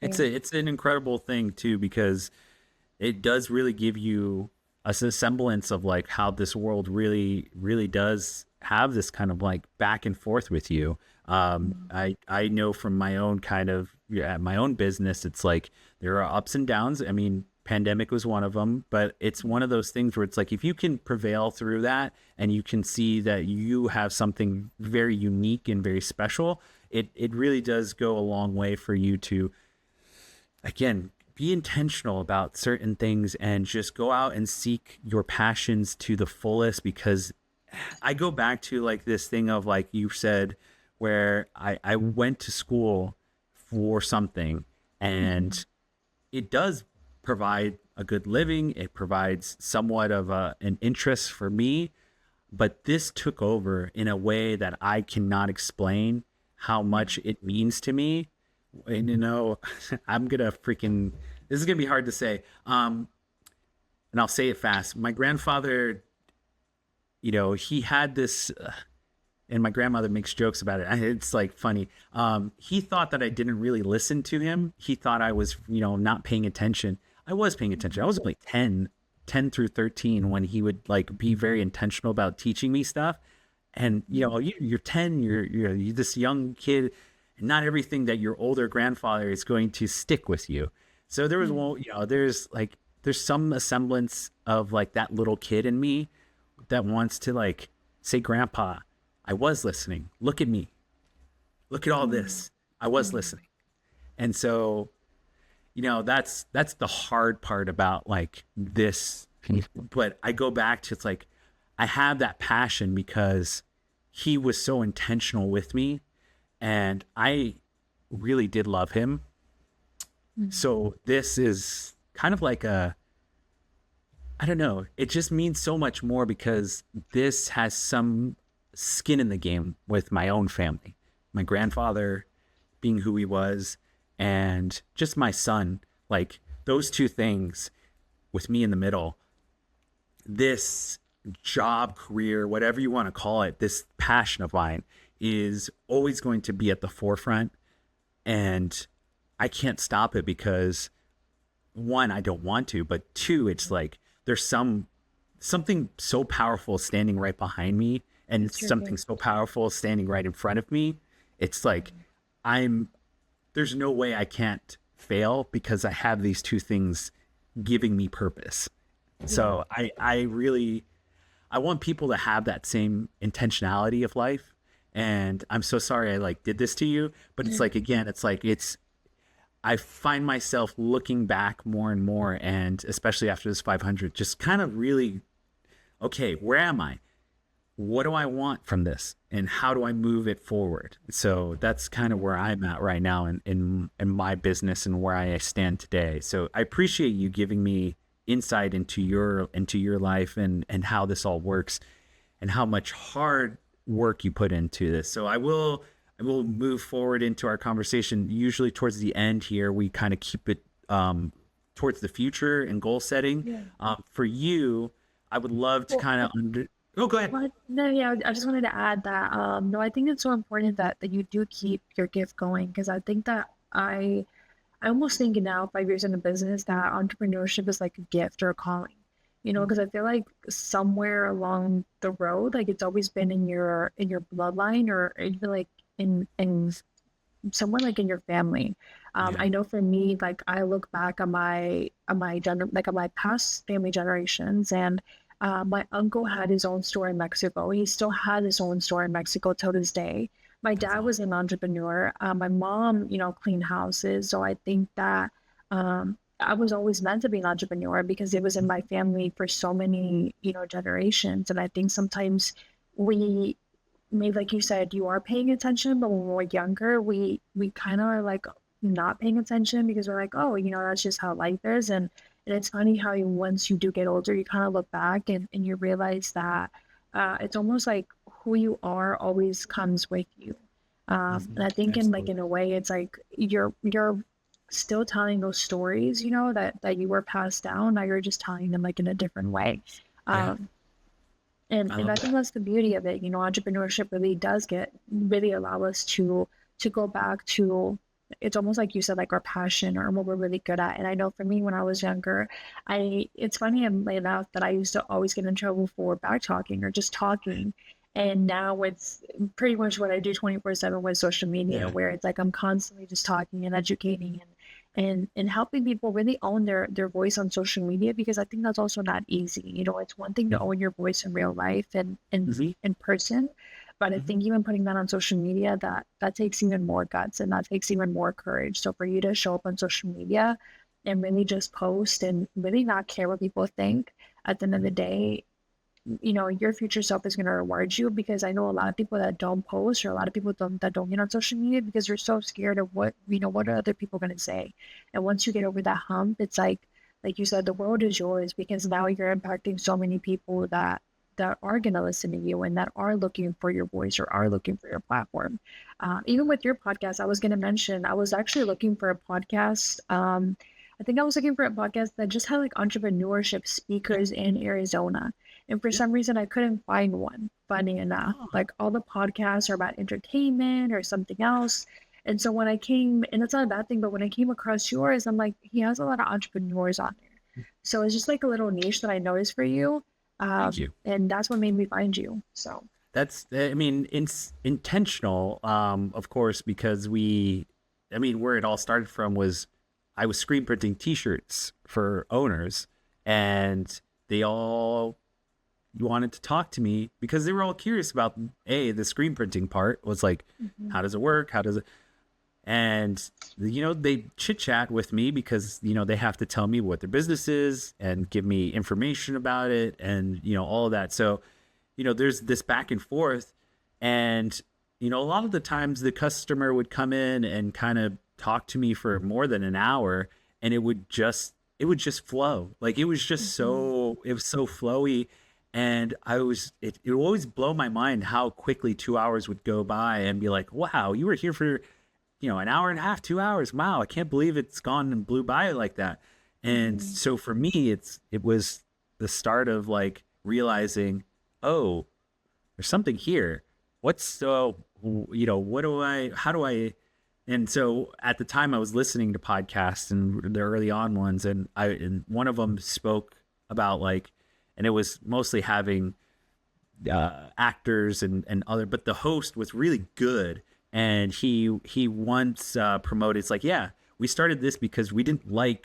yeah, It's an incredible thing too, because it does really give you a semblance of like how this world really does have this kind of like back and forth with you. I know from my own my own business, it's like there are ups and downs. I mean, pandemic was one of them, but it's one of those things where it's like if you can prevail through that and you can see that you have something very unique and very special, it really does go a long way for you to, again, be intentional about certain things and just go out and seek your passions to the fullest. Because I go back to like this thing of like you said, where I went to school for something and it does provide a good living. It provides somewhat of an interest for me, but this took over in a way that I cannot explain how much it means to me. And I'm gonna freaking, this is gonna be hard to say, and I'll say it fast. My grandfather, he had this and my grandmother makes jokes about it. It's like funny. He thought that I didn't really listen to him. He thought I was not paying attention. I was paying attention. I was only 10 through 13 when he would like be very intentional about teaching me stuff. And you're 10, you're this young kid, and not everything that your older grandfather is going to stick with you. So there was one, there's some semblance of like that little kid in me that wants to like say, Grandpa, I was listening. Look at me. Look at all this. I was listening. And so, that's the hard part about like this. But I go back to, it's like I have that passion because he was so intentional with me and I really did love him. So this is kind of like I don't know, it just means so much more because this has some skin in the game with my own family. My grandfather being who he was, and just my son, like those two things with me in the middle. This job, career, whatever you want to call it, this passion of mine is always going to be at the forefront. And I can't stop it because one, I don't want to, but two, it's like there's something so powerful standing right behind me, and it's something so powerful standing right in front of me. It's like there's no way I can't fail because I have these two things giving me purpose. So I want people to have that same intentionality of life. And I'm so sorry I like did this to you, but it's like, again, I find myself looking back more and more, and especially after this 500, just kind of really, okay, where am I? What do I want from this? And how do I move it forward? So that's kind of where I'm at right now in my business and where I stand today. So I appreciate you giving me insight into your life and how this all works and how much hard work you put into this. So and we'll move forward into our conversation. Usually towards the end here, we kind of keep it towards the future and goal setting. For you, I would love to kind of oh, go ahead. Well, no, yeah, I just wanted to add that no, I think it's so important that you do keep your gift going, because I think that I almost think now, 5 years in the business, that entrepreneurship is like a gift or a calling, because I feel like somewhere along the road, like it's always been in your bloodline, or even like in somewhere like in your family. I know for me, like I look back like on my past family generations, and my uncle had his own store in Mexico. He still has his own store in Mexico till this day. My dad was an entrepreneur. My mom, cleaned houses. So I think that I was always meant to be an entrepreneur because it was in my family for so many, generations. And I think sometimes we, maybe like you said, you are paying attention, but when we're younger, we kind of are like not paying attention because we're like, oh, that's just how life is. And it's funny how once you do get older, you kind of look back and you realize that it's almost like who you are always comes with you. And I think in a way, it's like you're still telling those stories, that you were passed down. Now you're just telling them like in a different way. And I think that's the beauty of it. Entrepreneurship really allow us to go back to, it's almost like you said, like our passion or what we're really good at. And I know for me, when I was younger, it's funny enough that I used to always get in trouble for back talking or just talking. And now it's pretty much what I do 24/7 with social media, where it's like I'm constantly just talking and educating and helping people really own their voice on social media, because I think that's also not easy. It's one thing to own your voice in real life and in person, but I think even putting that on social media, that takes even more guts and that takes even more courage. So for you to show up on social media and really just post and really not care what people think, at the end of the day, your future self is going to reward you, because I know a lot of people that don't post, or a lot of people that don't get on social media because they're so scared of what are other people going to say. And once you get over that hump, it's like you said, the world is yours, because now you're impacting so many people that are going to listen to you and that are looking for your voice or are looking for your platform. Even with your podcast, I was going to mention, I was actually looking for a podcast. I think I was looking for a podcast that just had like entrepreneurship speakers in Arizona. And for some reason, I couldn't find one, funny enough. Like all the podcasts are about entertainment or something else. And so when I came, and it's not a bad thing, but when I came across yours, I'm like, he has a lot of entrepreneurs on there. So it's just like a little niche that I noticed for you. Thank you. And that's what made me find you. So that's, it's intentional, of course, because where it all started from was I was screen printing t-shirts for owners, and they all wanted to talk to me because they were all curious about the screen printing part was like, how does it work? And they chit chat with me because, they have to tell me what their business is and give me information about it and, all of that. So, there's this back and forth, and, a lot of the times the customer would come in and kind of talk to me for more than an hour, and it would just flow. Like it was just it was so flowy. And it would always blow my mind how quickly 2 hours would go by and be like, wow, you were here for, an hour and a half, 2 hours. Wow. I can't believe it's gone and blew by like that. And so for me, it was the start of like realizing, oh, there's something here. How do I, and so at the time I was listening to podcasts and the early on ones, and one of them spoke about like, and it was mostly having actors and other, but the host was really good. And he once promoted, it's like, yeah, we started this because we didn't want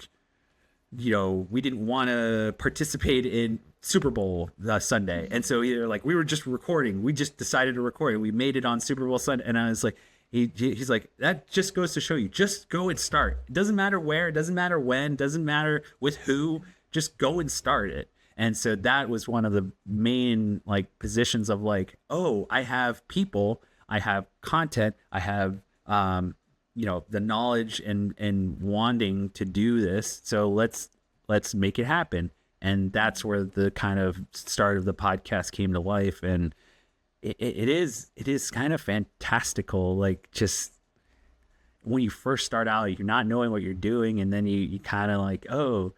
to participate in Super Bowl Sunday. And so either like, we were just recording, we just decided to record it. We made it on Super Bowl Sunday. And I was like, he's like, that just goes to show you, just go and start. It doesn't matter where, it doesn't matter when, doesn't matter with who, just go and start it. And so that was one of the main like positions of like, oh, I have people, I have content, I have, the knowledge and wanting to do this. So let's make it happen. And that's where the kind of start of the podcast came to life. And it is kind of fantastical. Like, just when you first start out, you're not knowing what you're doing, and then you kind of like, oh,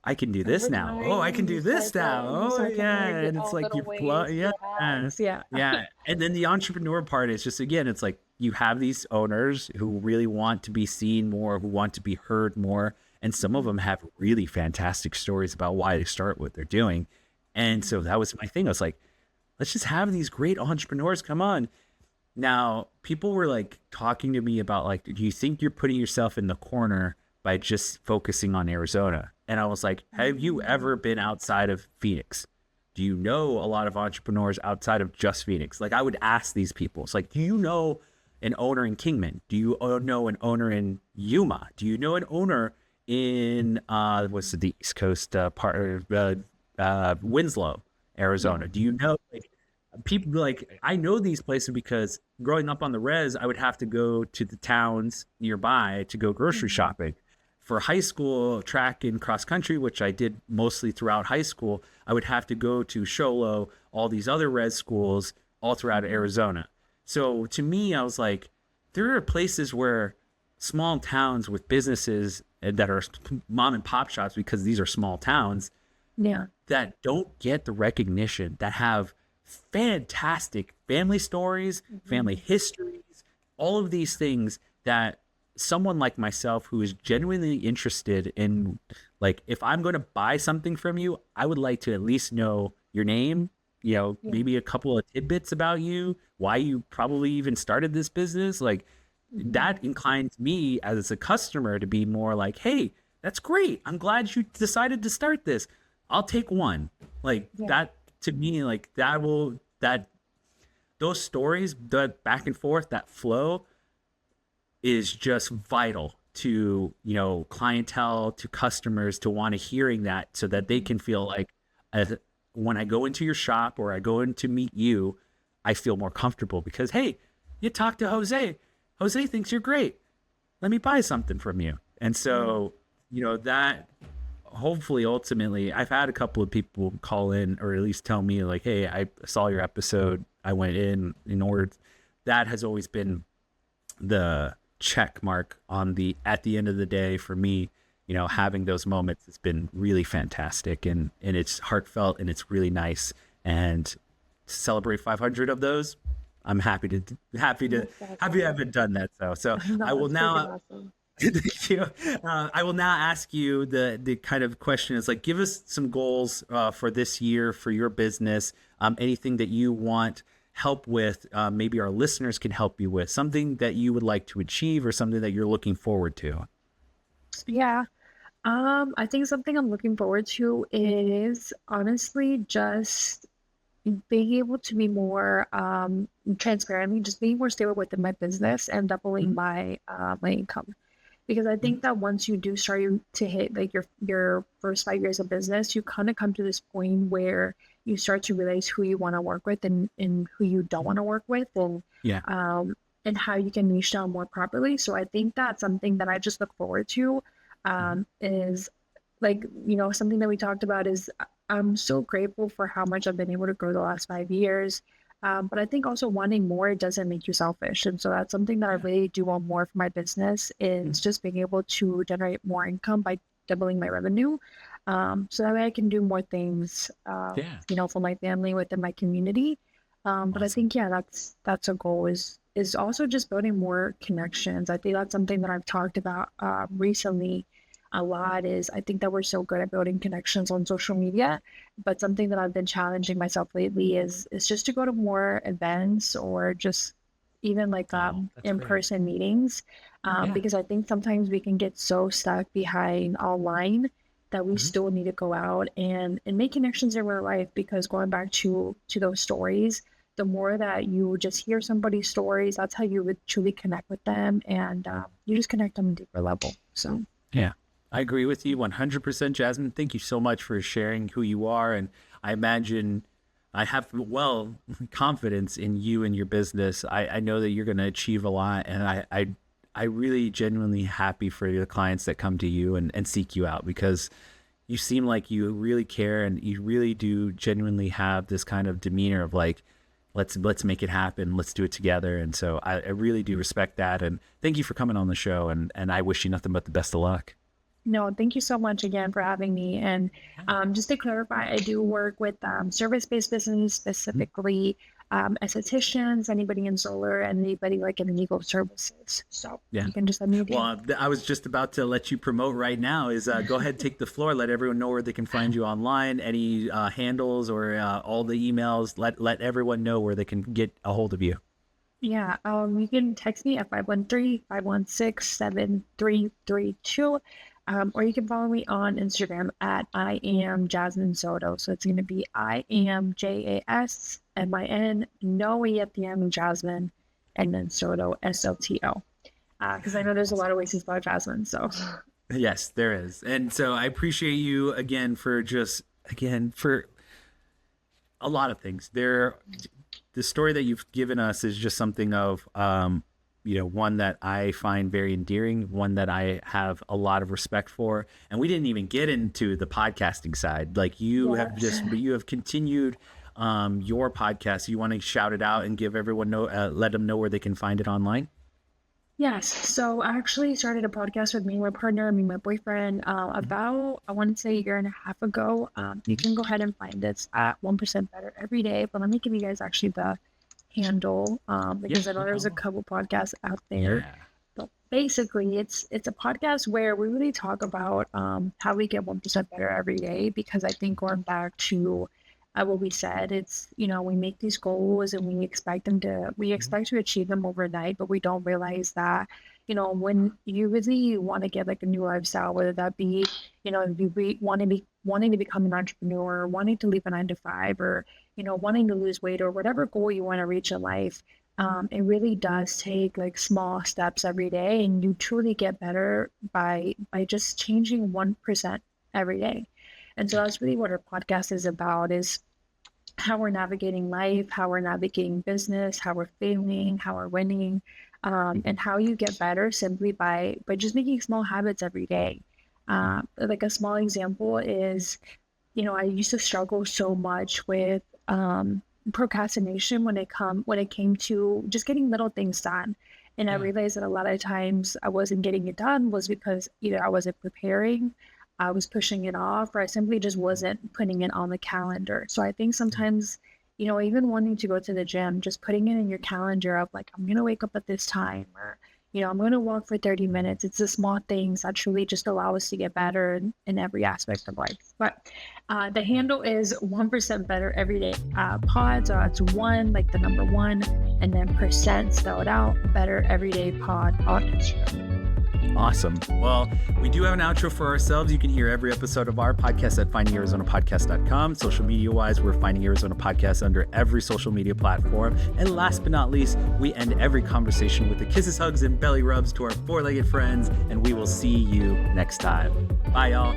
I can do this Over now. Oh, I time, can you do this start to, now. you Oh, start to yeah. learn And it's all like little you flow. ways, Yeah. little hacks. Yeah. Yeah. And then the entrepreneur part is just, again, it's like you have these owners who really want to be seen more, who want to be heard more. And some of them have really fantastic stories about why they start what they're doing. And so that was my thing. I was like, let's just have these great entrepreneurs come on. Now, people were like talking to me about, like, do you think you're putting yourself in the corner by just focusing on Arizona? And I was like, have you ever been outside of Phoenix? Do you know a lot of entrepreneurs outside of just Phoenix? Like, I would ask these people, it's like, do you know an owner in Kingman? Do you know an owner in Yuma? Do you know an owner in what's the East Coast part, Winslow, Arizona? Do you know, like, people, like, I know these places because growing up on the res, I would have to go to the towns nearby to go grocery shopping. For high school track and cross country, which I did mostly throughout high school, I would have to go to Sholo, all these other res schools all throughout Arizona. So to me, I was like, there are places where small towns with businesses that are mom and pop shops, because these are small towns, Yeah. that don't get the recognition, that have fantastic family stories, family histories, all of these things that someone like myself, who is genuinely interested in, like, if I'm going to buy something from you, I would like to at least know your name, maybe a couple of tidbits about you, why you probably even started this business. Like, that inclines me as a customer to be more like, hey, that's great. I'm glad you decided to start this. I'll take one. Like, that, to me, like, those stories, that back and forth, that flow is just vital to, clientele, to customers, to want to hearing that, so that they can feel like, when I go into your shop or I go in to meet you, I feel more comfortable because, hey, you talked to Jose. Jose thinks you're great. Let me buy something from you. And so, that, hopefully, ultimately, I've had a couple of people call in, or at least tell me, like, hey, I saw your episode. I went in order. That has always been the check mark at the end of the day for me. Having those moments has been really fantastic, and it's heartfelt, and it's really nice. And to celebrate 500 of those, I'm happy to haven't done that. So No, I will that's now. freaking awesome. Thank you. I will now ask you the kind of question is, like, give us some goals for this year for your business. Anything that you want help with, maybe our listeners can help you with, something that you would like to achieve or something that you're looking forward to. Yeah. I think something I'm looking forward to is honestly just being able to be more transparently, just being more stable within my business and doubling my income. Because I think that once you do start to hit like your first 5 years of business, you kind of come to this point where you start to realize who you want to work with and who you don't want to work with, and how you can niche down more properly. So I think that's something that I just look forward to. Is like, something that we talked about is I'm so grateful for how much I've been able to grow the last 5 years. But I think also wanting more doesn't make you selfish. And so that's something that I really do want more for my business, is just being able to generate more income by doubling my revenue. So that way I can do more things, for my family within my community. But I think, that's a goal, is also just building more connections. I think that's something that I've talked about recently a lot, is I think that we're so good at building connections on social media, but something that I've been challenging myself lately is just to go to more events, or just even like in-person meetings, because I think sometimes we can get so stuck behind online that we still need to go out and make connections in real life. Because going back to those stories, the more that you just hear somebody's stories, that's how you would truly connect with them, and you just connect on a deeper level. So yeah, I agree with you 100%, Jasmine. Thank you so much for sharing who you are. And I imagine I have, confidence in you and your business. I know that you're going to achieve a lot. And I really genuinely happy for the clients that come to you and seek you out, because you seem like you really care, and you really do genuinely have this kind of demeanor of like, let's make it happen. Let's do it together. And so I really do respect that. And thank you for coming on the show. And I wish you nothing but the best of luck. No, thank you so much again for having me. And just to clarify, I do work with service-based business, specifically estheticians, anybody in solar, and anybody like in legal services. So Yeah. you can just let me do. Well, I was just about to let you promote right now is go ahead, take the floor, let everyone know where they can find you online, any handles or all the emails, let everyone know where they can get a hold of you. Yeah, you can text me at 513-516-7332. Or you can follow me on Instagram at I am Jasmine Soto. So it's going to be I am JASMIN, no E at the end, Jasmine, and then Soto, SOTO. Because I know there's a lot of ways to spell Jasmine. So Yes, there is. And so I appreciate you again for a lot of things. The story that you've given us is just something of one that I find very endearing, one that I have a lot of respect for. And we didn't even get into the podcasting side. Like you have continued your podcast. You want to shout it out and give everyone let them know where they can find it online? yes. So I actually started a podcast with me and my partner, my boyfriend, about, I want to say a year and a half ago. You can go ahead and find it at 1% Better every day. But let me give you guys actually the handle because I know there's a couple podcasts out there. Yeah. But basically, it's a podcast where we really talk about how we get 1% better every day. Because I think going back to what we said, it's we make these goals and we expect to achieve them overnight, but we don't realize that when you really want to get like a new lifestyle, whether that be if you wanting to become an entrepreneur, wanting to leave a 9 to 5, or wanting to lose weight, or whatever goal you want to reach in life, it really does take like small steps every day, and you truly get better by just changing 1% every day. And so that's really what our podcast is about, is how we're navigating life, how we're navigating business, how we're failing, how we're winning, and how you get better simply by just making small habits every day. Like a small example is, I used to struggle so much with procrastination when it came to just getting little things done. And I realized that a lot of times I wasn't getting it done was because either I wasn't preparing, I was pushing it off, or I simply just wasn't putting it on the calendar. So I think sometimes, even wanting to go to the gym, just putting it in your calendar of like, I'm going to wake up at this time, or, I'm going to walk for 30 minutes. It's the small things that truly just allow us to get better in every aspect of life. But the handle is 1% Better Everyday Pod. So it's 1, like the number 1, and then percent, spell it out, Better Everyday Pod on Instagram. Awesome. Well, we do have an outro for ourselves. You can hear every episode of our podcast at findingarizonapodcast.com. Social media wise, we're Finding Arizona Podcast under every social media platform. And last but not least, we end every conversation with the kisses, hugs, and belly rubs to our 4-legged friends. And we will see you next time. Bye, y'all.